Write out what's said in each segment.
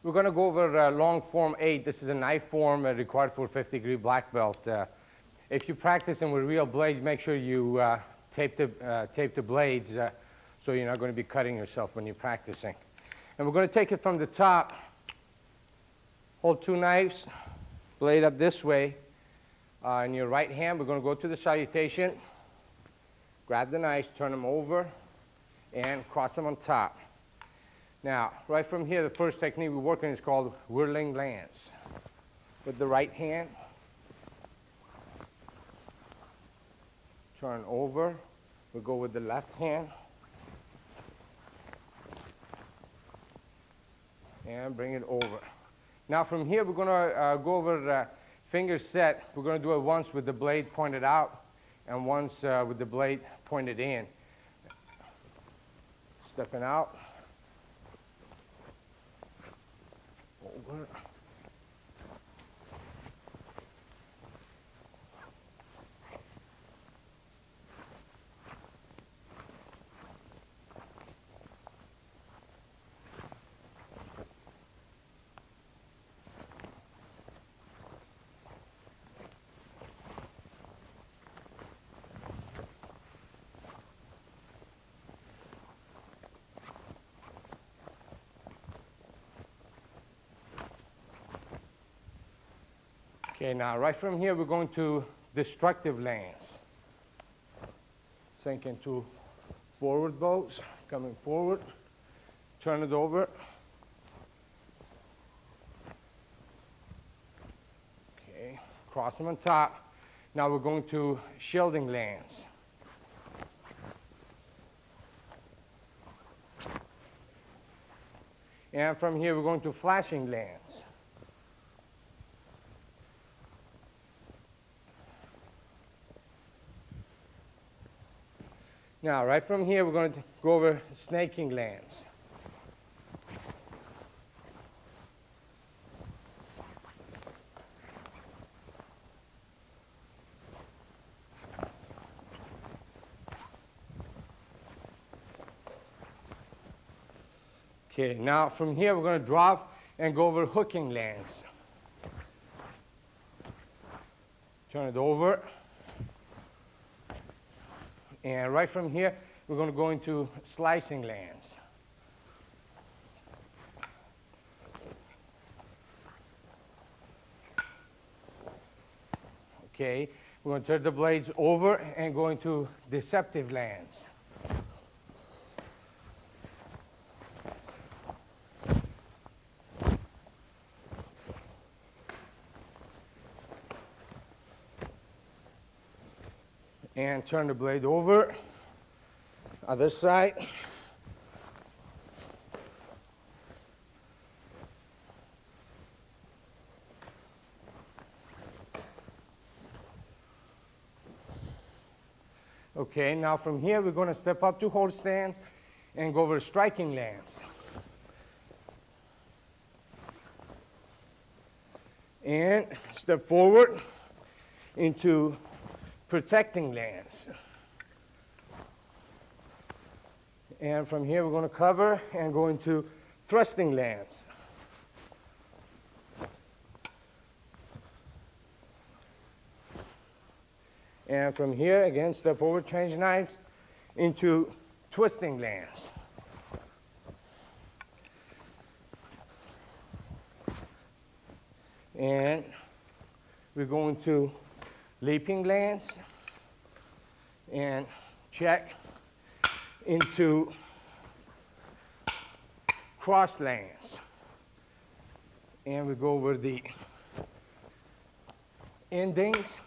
We're going to go over long form 8. This is a knife form required for 50-degree black belt. If you're practicing with real blades, make sure you tape the blades so you're not going to be cutting yourself when you're practicing. And we're going to take it from the top. Hold two knives, blade up this way. In your right hand, we're going to go to the salutation, grab the knives, turn them over, and cross them on top. Now, right from here, the first technique we're working is called whirling lance. With the right hand, turn over. We'll go with the left hand, and bring it over. Now, from here, we're going to go over finger set. We're going to do it once with the blade pointed out, and once with the blade pointed in. Stepping out. Over. Okay, now right from here, we're going to destructive lance. Sink into forward bows, coming forward, turn it over. Okay, cross them on top. Now we're going to shielding lance. And from here, we're going to flashing lance. Now, right from here, we're going to go over snaking lance. Okay, now from here, we're going to drop and go over hooking lance. Turn it over. And right from here, we're going to go into slicing lance. Okay, we're going to turn the blades over and go into deceptive lance. And turn the blade over, other side. Okay, now from here we're going to step up to hold stance and go over striking lance. And step forward into protecting lance. And from here, we're going to cover and go into thrusting lance. And from here, again, step over, change knives into twisting lance. And we're going to leaping lance and check into cross lance. And we go over the endings,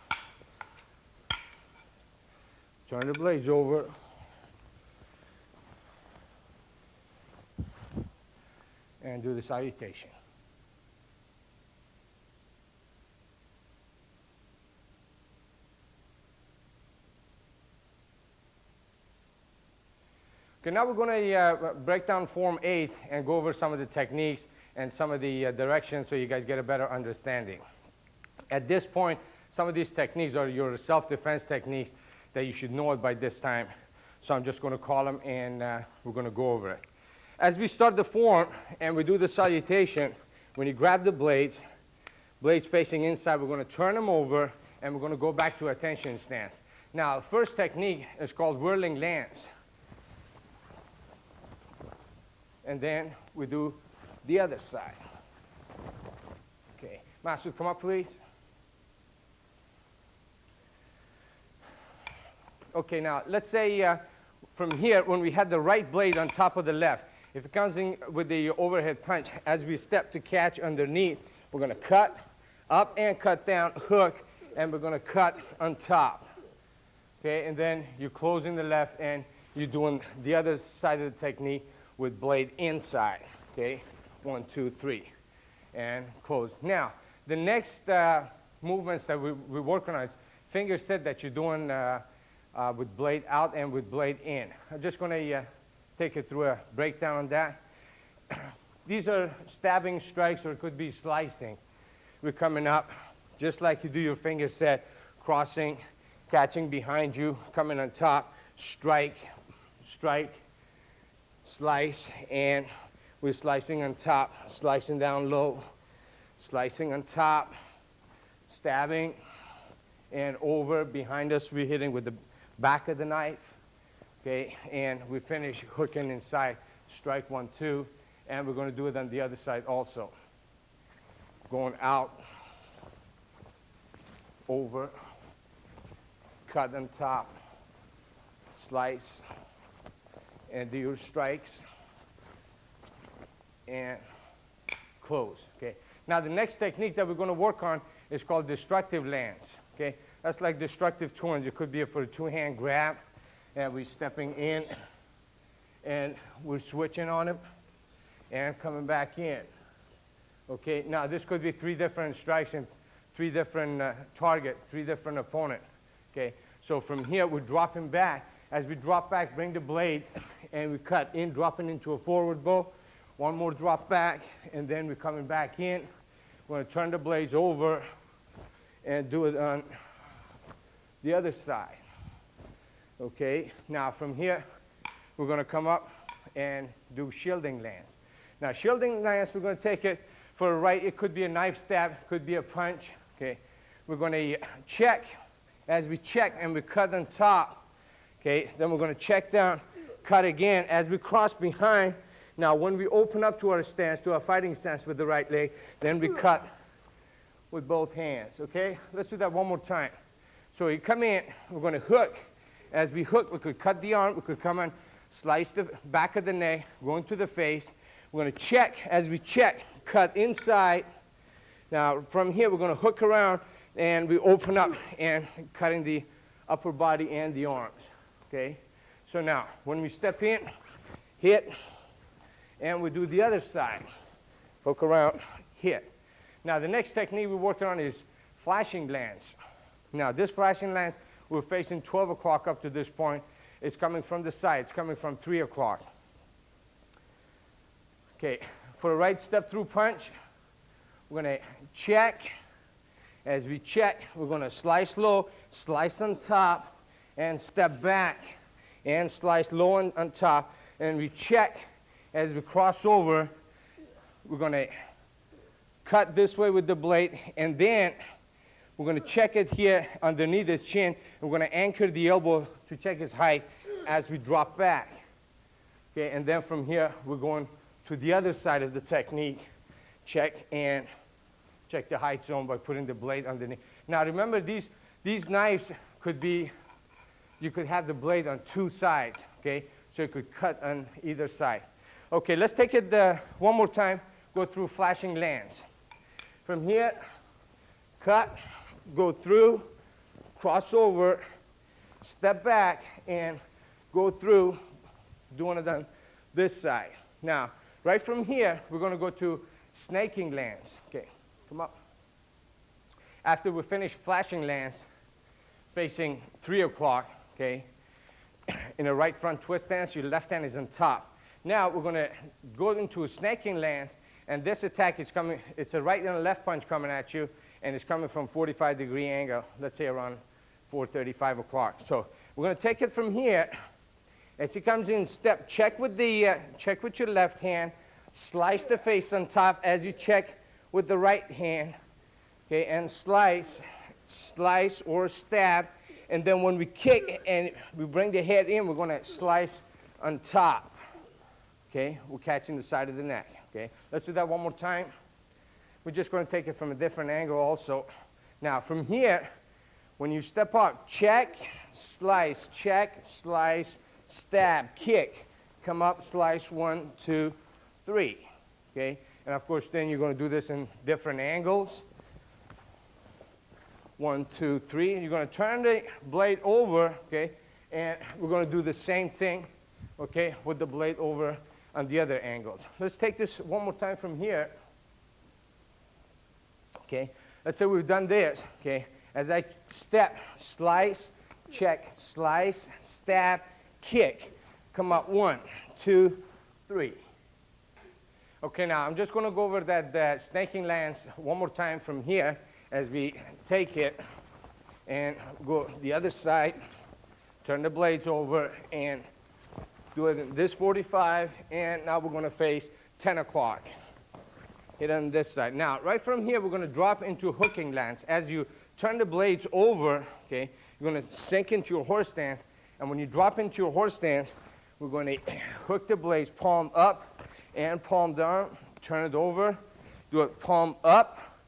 turn the blades over, and do the salutation. Okay, now we're going to break down Form 8 and go over some of the techniques and some of the directions so you guys get a better understanding. At this point, some of these techniques are your self-defense techniques that you should know it by this time. So I'm just going to call them and we're going to go over it. As we start the form and we do the salutation, when you grab the blades facing inside, we're going to turn them over, and we're going to go back to attention stance. Now, the first technique is called whirling lance. And then we do the other side. Okay, Master, come up, please. Okay, now, let's say from here, when we had the right blade on top of the left, if it comes in with the overhead punch, as we step to catch underneath, we're going to cut up and cut down, hook, and we're going to cut on top. Okay, and then you're closing the left, and you're doing the other side of the technique with blade inside. Okay, 1, 2, 3, and close. Now, the next movements that we're working on is finger set that you're doing with blade out and with blade in. I'm just going to take you through a breakdown on that. These are stabbing strikes, or it could be slicing. We're coming up just like you do your finger set, crossing, catching behind you, coming on top, strike, strike, slice, and we're slicing on top, slicing down low, slicing on top, stabbing, and over behind us we're hitting with the back of the knife, okay, and we finish hooking inside, strike 1, 2, and we're going to do it on the other side also. Going out, over, cut on top, slice, and do your strikes, and close, okay. Now the next technique that we're going to work on is called destructive lance, okay. That's like destructive turns. It could be for a two-hand grab, and we're stepping in, and we're switching on him, and coming back in. Okay, now this could be 3 different strikes and 3 different target, 3 different opponent. Okay, so from here we're dropping back. As we drop back, bring the blade, and we cut in, dropping into a forward bow. 1 more drop back, and then we're coming back in. We're going to turn the blades over and do it on the other side. Okay, now from here we're going to come up and do shielding lance. Now shielding lance, we're going to take it for a right. It could be a knife stab, could be a punch. Okay, we're going to check. As we check and we cut on top, okay, then we're going to check down, cut again. As we cross behind, now when we open up to our stance, to our fighting stance with the right leg, then we cut with both hands. Okay, let's do that one more time. So you come in, we're going to hook. As we hook, we could cut the arm, we could come and slice the back of the neck, going to the face. We're going to check. As we check, cut inside. Now from here we're going to hook around, and we open up and cutting the upper body and the arms. Okay, so now when we step in, hit, and we do the other side, hook around, hit. Now the next technique we're working on is flashing lance. Now this flashing lance, we're facing 12 o'clock up to this point. It's coming from the side. It's coming from 3 o'clock. Okay, for a right step through punch, we're going to check. As we check, we're going to slice low, slice on top, and step back, and slice low on top. And we check. As we cross over, we're going to cut this way with the blade, and then we're going to check it here underneath his chin. We're going to anchor the elbow to check his height as we drop back. Okay, and then from here, we're going to the other side of the technique. Check and check the height zone by putting the blade underneath. Now remember, these knives could be, you could have the blade on 2 sides, okay? So you could cut on either side. Okay, let's take it one more time, go through flashing lance. From here, cut, go through, cross over, step back, and go through, doing it on this side. Now, right from here, we're going to go to snaking lance. Okay, come up. After we finish flashing lance, facing 3 o'clock, okay, in a right front twist stance, your left hand is on top. Now we're going to go into a snaking lance, and this attack is coming, it's a right and a left punch coming at you, and it's coming from 45-degree angle, let's say around 4:30, 5 o'clock. So we're going to take it from here. As he comes in, step, check with your left hand, slice the face on top. As you check, with the right hand, okay, and slice or stab. And then when we kick and we bring the head in, we're going to slice on top. Okay, we're catching the side of the neck. Okay, let's do that one more time. We're just going to take it from a different angle also. Now, from here, when you step up, check, slice, stab, kick, come up, slice, 1, 2, 3. Okay, and of course, then you're going to do this in different angles. 1, 2, 3. And you're going to turn the blade over, okay, and we're going to do the same thing, okay, with the blade over on the other angles. Let's take this one more time from here. Okay, let's say we've done this, okay. As I step, slice, check, slice, stab, kick. Come up, 1, 2, 3. Okay, now I'm just going to go over that snaking lance one more time from here as we take it and go the other side, turn the blades over, and do it in this 45, and now we're going to face 10 o'clock. Hit on this side. Now, right from here, we're going to drop into a hooking lance. As you turn the blades over, okay, you're going to sink into your horse stance, and when you drop into your horse stance, we're going to hook the blades palm up and palm down, turn it over, do it palm up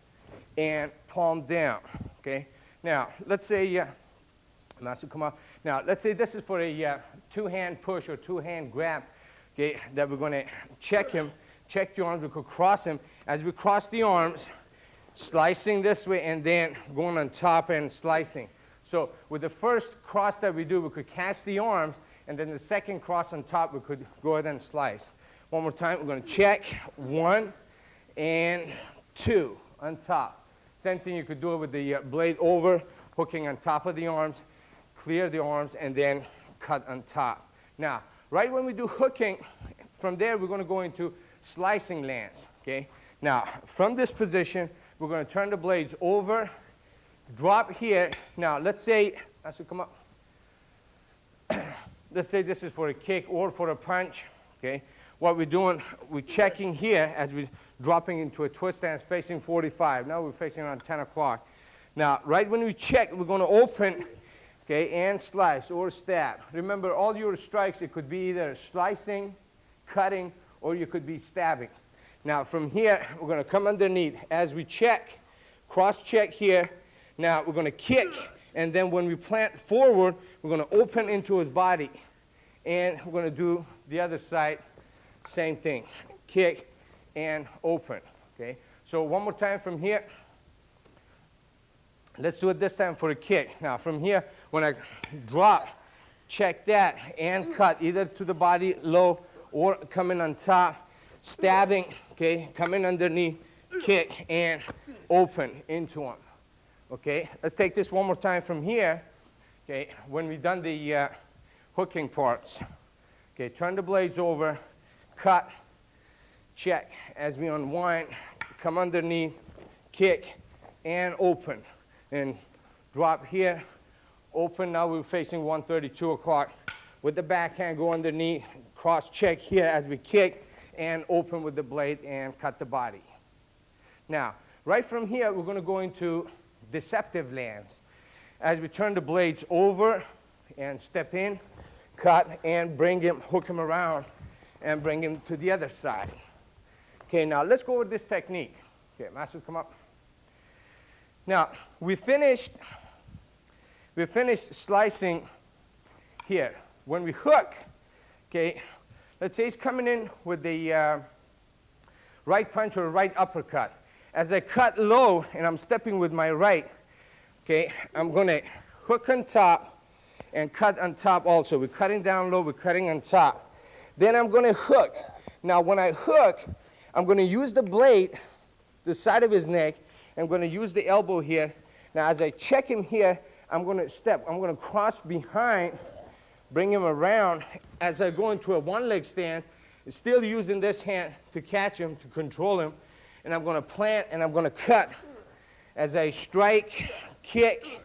and palm down, okay? Now, let's say, Master, come up. Now, let's say this is for a two-hand push or two-hand grab, okay, that we're going to check him, check the arms, we could cross him. As we cross the arms, slicing this way and then going on top and slicing. So with the first cross that we do, we could catch the arms, and then the second cross on top, we could go ahead and slice. One more time, we're going to check, 1 and 2 on top. Same thing, you could do it with the blade over, hooking on top of the arms, clear the arms, and then cut on top. Now, right when we do hooking, from there we're going to go into slicing lance, okay? Now, from this position, we're going to turn the blades over, drop here. Now, let's say, as we come up, let's say this is for a kick or for a punch, okay? What we're doing, we're checking here as we're dropping into a twist stance facing 45. Now we're facing on 10 o'clock. Now, right when we check, we're going to open, okay, and slice or stab. Remember, all your strikes, it could be either slicing, cutting, or you could be stabbing. Now, from here, we're going to come underneath. As we check, cross-check here. Now, we're going to kick, and then when we plant forward, we're going to open into his body. And we're going to do the other side, same thing. Kick and open, okay? So one more time from here. Let's do it this time for a kick. Now, from here, when I drop, check that, and cut, either to the body, low, or coming on top, stabbing, okay, coming underneath, kick, and open into him, okay? Let's take this one more time from here, okay, when we've done the hooking parts. Okay, turn the blades over, cut, check. As we unwind, come underneath, kick, and open. And drop here, open. Now we're facing 132 o'clock. With the backhand, go underneath, cross check here as we kick, and open with the blade and cut the body. Now, right from here, we're going to go into deceptive lance. As we turn the blades over and step in, cut, and bring him, hook him around, and bring him to the other side. Okay, now let's go with this technique. Okay, Master, come up. Now, we finished slicing here. When we hook, okay, let's say he's coming in with the right punch or right uppercut. As I cut low and I'm stepping with my right, okay, I'm going to hook on top and cut on top also. We're cutting down low, we're cutting on top. Then I'm going to hook. Now, when I hook, I'm going to use the blade, the side of his neck. I'm going to use the elbow here. Now, as I check him here, I'm going to step. I'm going to cross behind, bring him around. As I go into a one-leg stance, still using this hand to catch him, to control him. And I'm going to plant and I'm going to cut. As I strike, kick,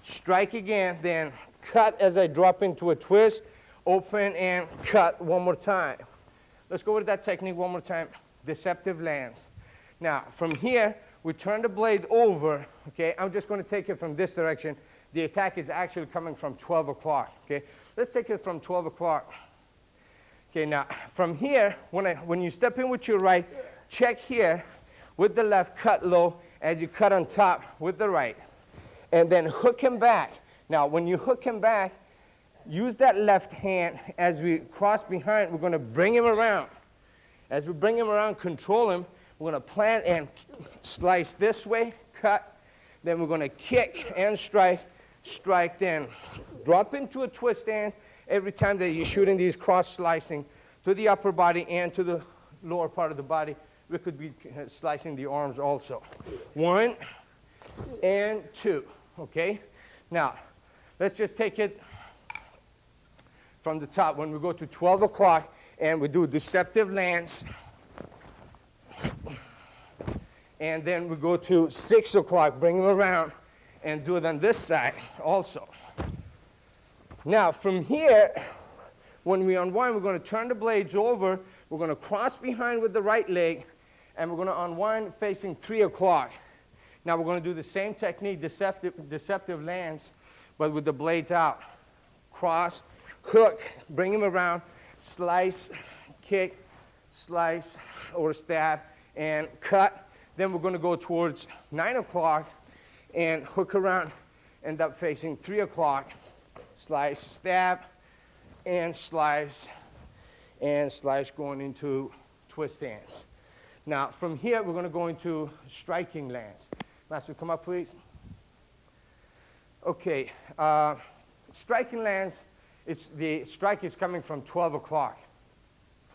strike again, then cut as I drop into a twist, open and cut one more time. Let's go with that technique one more time. Deceptive lance. Now, from here, we turn the blade over, okay? I'm just going to take it from this direction. The attack is actually coming from 12 o'clock, okay? Let's take it from 12 o'clock. Okay, now, from here, when you step in with your right, check here with the left, cut low as you cut on top with the right. And then hook him back. Now, when you hook him back, use that left hand as we cross behind. We're going to bring him around. As we bring him around, control him, we're going to plant and slice this way, cut. Then we're going to kick and strike, then drop into a twist stance every time that you're shooting these cross slicing to the upper body and to the lower part of the body. We could be slicing the arms also. 1 and 2, okay? Now, let's just take it from the top. When we go to 12 o'clock and we do deceptive lance, and then we go to 6 o'clock, bring them around, and do it on this side also. Now, from here, when we unwind, we're going to turn the blades over. We're going to cross behind with the right leg, and we're going to unwind facing 3 o'clock. Now, we're going to do the same technique, deceptive lance, but with the blades out. Cross, hook, bring him around, slice, kick, slice, or stab, and cut. Then we're going to go towards 9 o'clock and hook around, end up facing 3 o'clock. Slice, stab, and slice, going into twist stance. Now, from here, we're going to go into striking lance. Master, come up, please. Okay, striking lance, the strike is coming from 12 o'clock.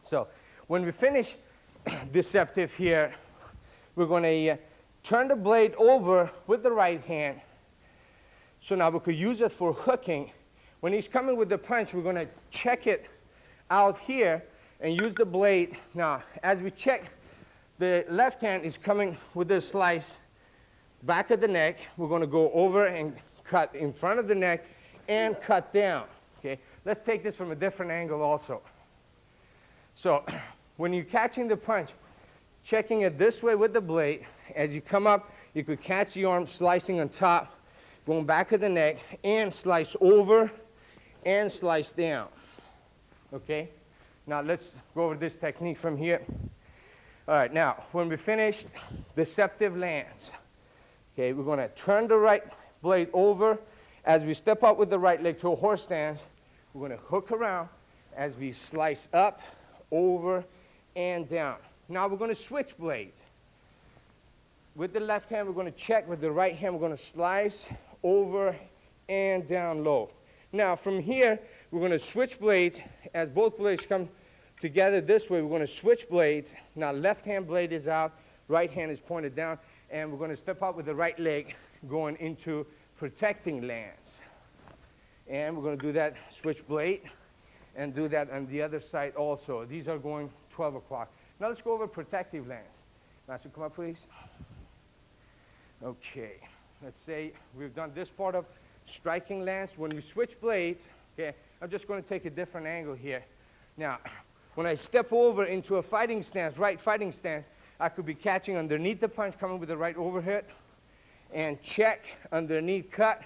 So when we finish deceptive here, we're going to turn the blade over with the right hand. So now we could use it for hooking. When he's coming with the punch, we're going to check it out here and use the blade. Now, as we check, the left hand is coming with the slice back of the neck. We're going to go over and cut in front of the neck and cut down. Okay, let's take this from a different angle also. So when you're catching the punch, checking it this way with the blade, as you come up, you could catch the arm slicing on top, going back of the neck, and slice over and slice down. Okay? Now let's go over this technique from here. All right, now when we finished deceptive lance, okay, we're going to turn the right blade over. As we step up with the right leg to a horse stance, we're going to hook around as we slice up, over, and down. Now we're going to switch blades. With the left hand, we're going to check. With the right hand, we're going to slice, over, and down low. Now from here, we're going to switch blades. As both blades come together this way, we're going to switch blades. Now left hand blade is out, right hand is pointed down, and we're going to step up with the right leg going into protecting lance. And we're going to do that switch blade and do that on the other side also. These are going 12 o'clock. Now let's go over protective lance. Master, come up, please. Okay, let's say we've done this part of striking lance. When we switch blades, okay, I'm just going to take a different angle here. Now, when I step over into a fighting stance, right fighting stance, I could be catching underneath the punch, coming with the right overhead, and check, underneath, cut,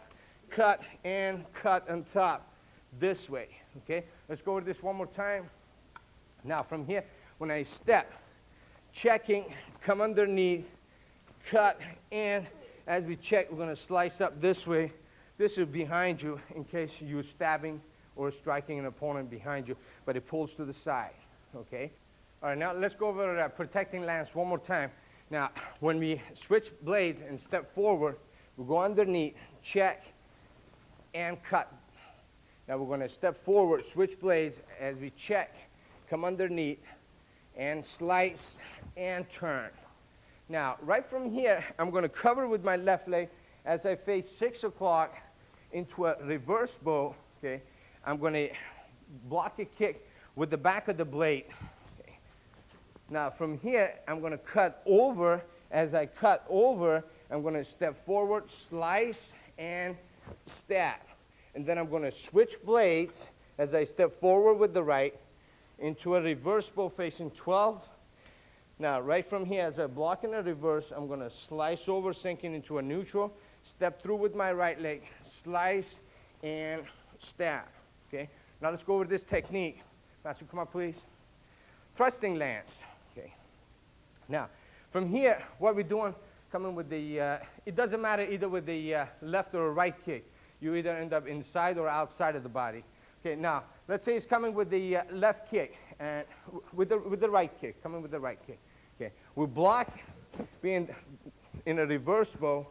and cut on top this way. Okay, let's go over this one more time. Now, from here, when I step, checking, come underneath, cut, and as we check, we're going to slice up this way. This is behind you in case you're stabbing or striking an opponent behind you, but it pulls to the side, okay? All right, now let's go over protecting lance one more time. Now, when we switch blades and step forward, we go underneath, check, and cut. Now we're going to step forward, switch blades as we check, come underneath, and slice, and turn. Now, right from here, I'm going to cover with my left leg as I face 6 o'clock into a reverse bow, okay? I'm going to block a kick with the back of the blade. Okay. Now, from here, I'm going to cut over. As I cut over, I'm going to step forward, slice, and stab. And then I'm going to switch blades as I step forward with the right into a reverse bow facing 12. Now, right from here, as I block in a reverse, I'm going to slice over, sinking into a neutral, step through with my right leg, slice, and stab. Okay? Now let's go over this technique. Master, come up, please. Thrusting lance. Okay. Now, from here, what we're doing, coming with the, it doesn't matter either with the left or right kick. You either end up inside or outside of the body. Okay, now, let's say he's coming with the left kick, and with the right kick, coming with the right kick. Okay, we block, being in a reverse bow,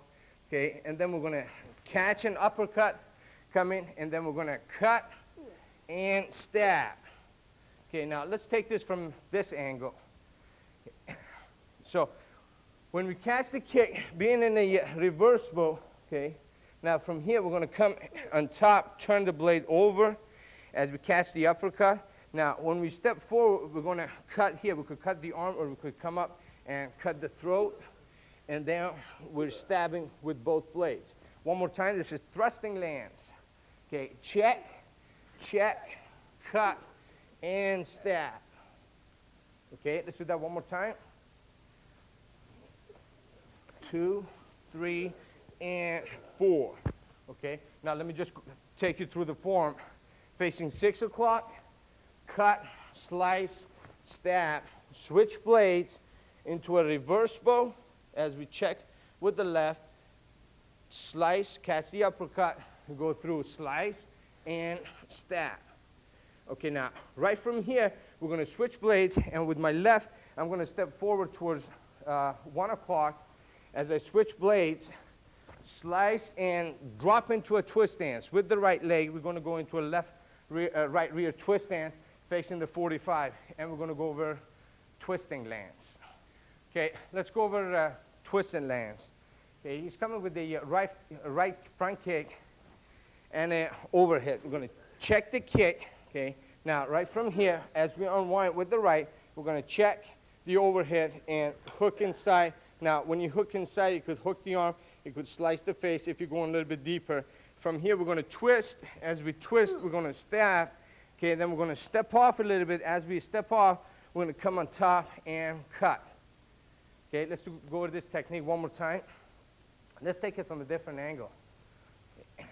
okay, and then we're going to catch an uppercut, come in, and then we're going to cut and stab. Okay, now let's take this from this angle. So, when we catch the kick, being in a reverse bow, okay, now from here we're going to come on top, turn the blade over as we catch the uppercut. Now, when we step forward, we're going to cut here. We could cut the arm, or we could come up and cut the throat, and then we're stabbing with both blades. One more time, this is thrusting lance. Okay, check, check, cut, and stab. Okay, let's do that one more time. 2, 3, and 4. Okay, now let me just take you through the form. Facing 6 o'clock, cut, slice, stab, switch blades into a reverse bow as we check with the left, slice, catch the uppercut, go through, slice, and stab. Okay, now, right from here, we're going to switch blades, and with my left, I'm going to step forward towards 1 o'clock. As I switch blades, slice and drop into a twist stance. With the right leg, we're going to go into a right rear twist stance facing the 45, and we're going to go over twisting lance. Okay, let's go over twisting lance. Okay, he's coming with the right front kick and an overhead. We're going to check the kick. Okay, now right from here, as we unwind with the right, we're going to check the overhead and hook inside. Now, when you hook inside, you could hook the arm, you could slice the face if you're going a little bit deeper. From here, we're going to twist. As we twist, we're going to stab. Okay, then we're going to step off a little bit. As we step off, we're going to come on top and cut. Okay, let's go over this technique one more time. Let's take it from a different angle. Okay.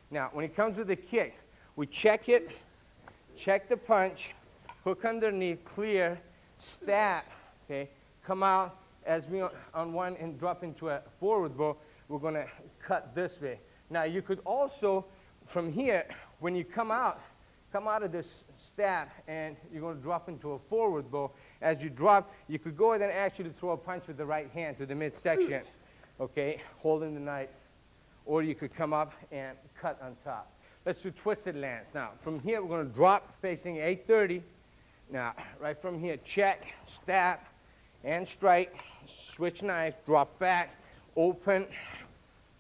Now, when it comes with the kick, we check it, check the punch, hook underneath, clear, stab. Okay, come out. As we unwind and drop into a forward bow, we're going to cut this way. Now, you could also, from here, when you come out of this stab, and you're going to drop into a forward bow. As you drop, you could go ahead and actually throw a punch with the right hand to the midsection, okay, holding the knife. Or you could come up and cut on top. Let's do twisted lance. Now, from here, we're going to drop facing 830. Now, right from here, check, stab, and strike, switch knife, drop back, open,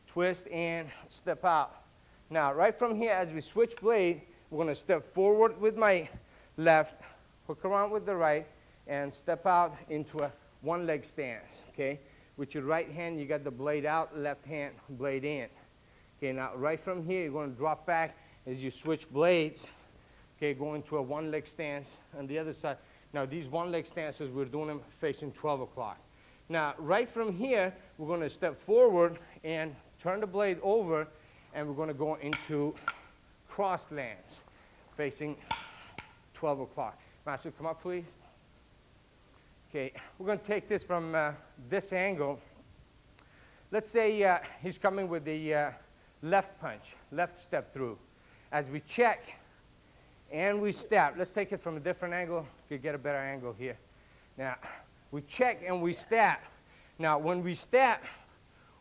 twist, and step out. Now, right from here, as we switch blade, we're going to step forward with my left, hook around with the right, and step out into a one-leg stance, okay? With your right hand, you got the blade out, left hand, blade in. Okay, now, right from here, you're going to drop back as you switch blades, okay, go into a one-leg stance on the other side. Now, these one-leg stances, we're doing them facing 12 o'clock. Now, right from here, we're going to step forward and turn the blade over, and we're going to go into cross lance, facing 12 o'clock. Master, come up, please. Okay, we're going to take this from this angle. Let's say he's coming with the left punch, left step through. As we check, and we stab. Let's take it from a different angle. You could get a better angle here. Now, we check and we stab. Now, when we stab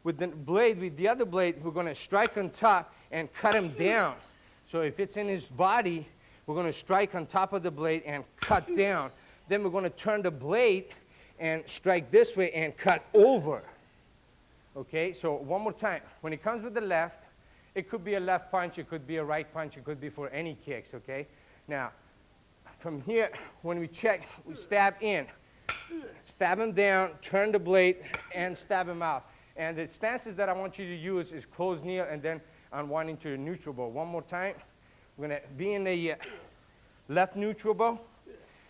with the blade, with the other blade, we're going to strike on top and cut him down. So if it's in his body, we're going to strike on top of the blade and cut down. Then we're going to turn the blade and strike this way and cut over. Okay, so one more time. When it comes with the left, it could be a left punch, it could be a right punch, it could be for any kicks, okay? Now, from here, when we check, we stab in. Stab him down, turn the blade, and stab him out. And the stances that I want you to use is closed kneel and then unwinding to the neutral bow. One more time. We're going to be in the left neutral bow.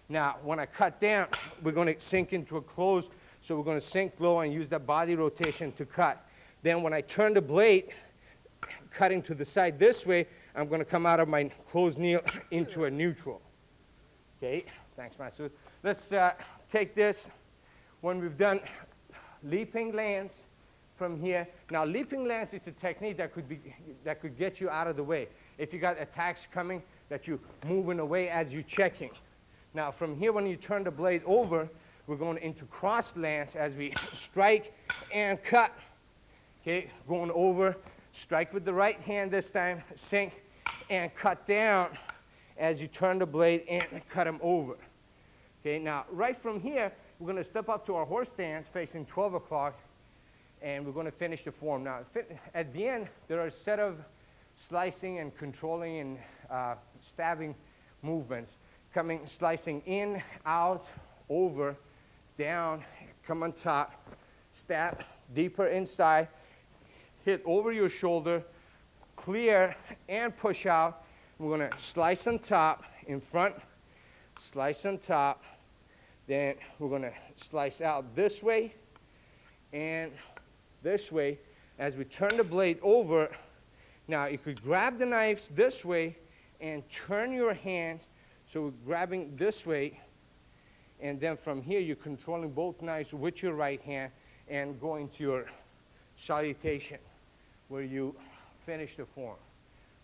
Now, when I cut down, we're going to sink into a close, so we're going to sink low and use that body rotation to cut. Then when I turn the blade, cutting to the side this way, I'm going to come out of my closed knee into a neutral. Okay, thanks, Master. Let's take this when we've done leaping lance from here. Now, leaping lance is a technique that could get you out of the way. If you got attacks coming, that you're moving away as you're checking. Now, from here, when you turn the blade over, we're going into cross lance as we strike and cut. Okay, going over, strike with the right hand this time, sink, and cut down as you turn the blade and cut them over. Okay, now, right from here, we're going to step up to our horse stance facing 12 o'clock, and we're going to finish the form. Now, at the end, there are a set of slicing and controlling and stabbing movements. Slicing in, out, over, down, come on top, stab, deeper inside, hit over your shoulder, clear, and push out. We're going to slice on top, in front, slice on top. Then we're going to slice out this way and this way. As we turn the blade over, now you could grab the knives this way and turn your hands. So we're grabbing this way, and then from here you're controlling both knives with your right hand and going to your salutation where you finish the form.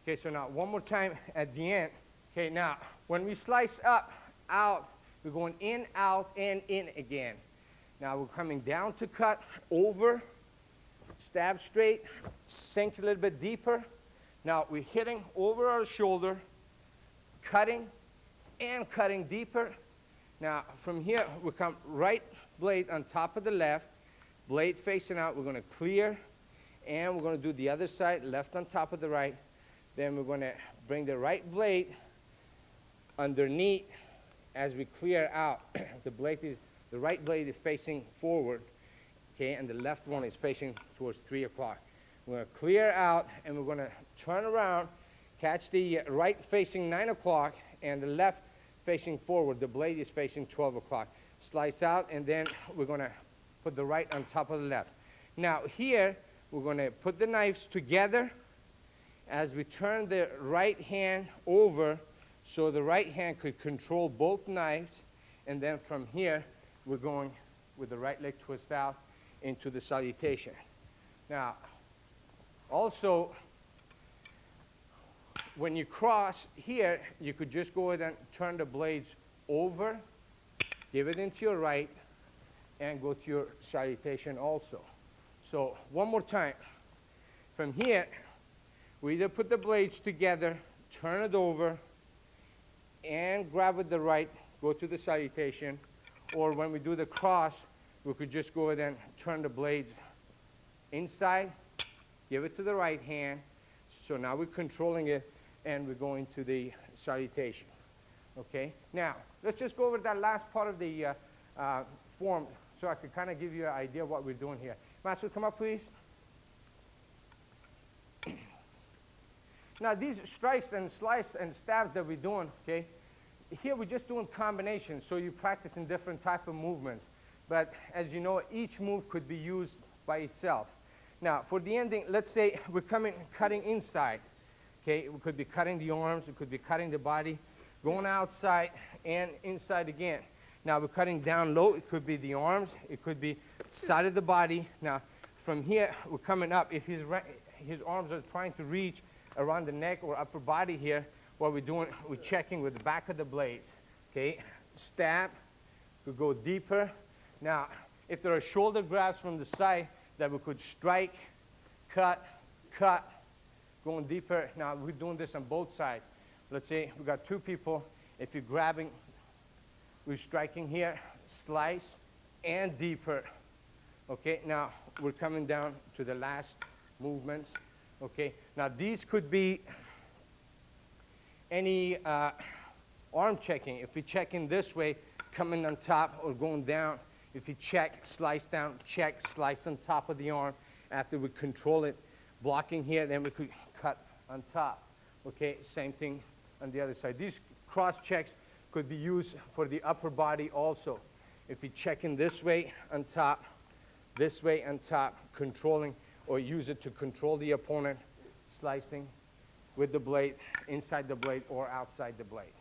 Okay, so now one more time at the end. Okay, now when we slice up, out, we're going in, out, and in again. Now we're coming down to cut, over, stab straight, sink a little bit deeper. Now we're hitting over our shoulder, cutting, and cutting deeper. Now from here, we come right blade on top of the left, blade facing out. We're going to clear, and we're going to do the other side, left on top of the right. Then we're going to bring the right blade underneath as we clear out. The right blade is facing forward, okay, and the left one is facing towards 3 o'clock. We're going to clear out, and we're going to turn around, catch the right facing 9 o'clock, and the left facing forward. The blade is facing 12 o'clock. Slice out, and then we're going to put the right on top of the left. Now here, we're going to put the knives together as we turn the right hand over so the right hand could control both knives. And then from here, we're going with the right leg twist out into the salutation. Now, also, when you cross here, you could just go ahead and turn the blades over, give it into your right, and go to your salutation also. So one more time. From here, we either put the blades together, turn it over, and grab with the right, go to the salutation, or when we do the cross, we could just go ahead and turn the blades inside, give it to the right hand. So now we're controlling it, and we're going to the salutation. Okay? Now, let's just go over that last part of the form so I could kind of give you an idea of what we're doing here. Master, come up, please. Now, these strikes and slice and stabs that we're doing, okay, here we're just doing combinations, so you practice in different type of movements. But as you know, each move could be used by itself. Now, for the ending, let's say we're cutting inside. Okay, we could be cutting the arms, it could be cutting the body, going outside and inside again. Now we're cutting down low, it could be the arms, it could be side of the body. Now from here, we're coming up. If his arms are trying to reach around the neck or upper body here, what we're doing, we're checking with the back of the blades. Okay, stab, we go deeper. Now, if there are shoulder grabs from the side, that we could strike, cut, going deeper. Now, we're doing this on both sides. Let's say we got two people. If you're grabbing, we're striking here, slice, and deeper. Okay, now we're coming down to the last movements. Okay, now these could be any arm checking. If we're checking this way, coming on top or going down. If you check, slice down, check, slice on top of the arm. After we control it, blocking here, then we could cut on top. Okay, same thing on the other side. These cross checks could be used for the upper body also. If you're checking this way on top, this way on top, controlling, or use it to control the opponent, slicing with the blade, inside the blade or outside the blade.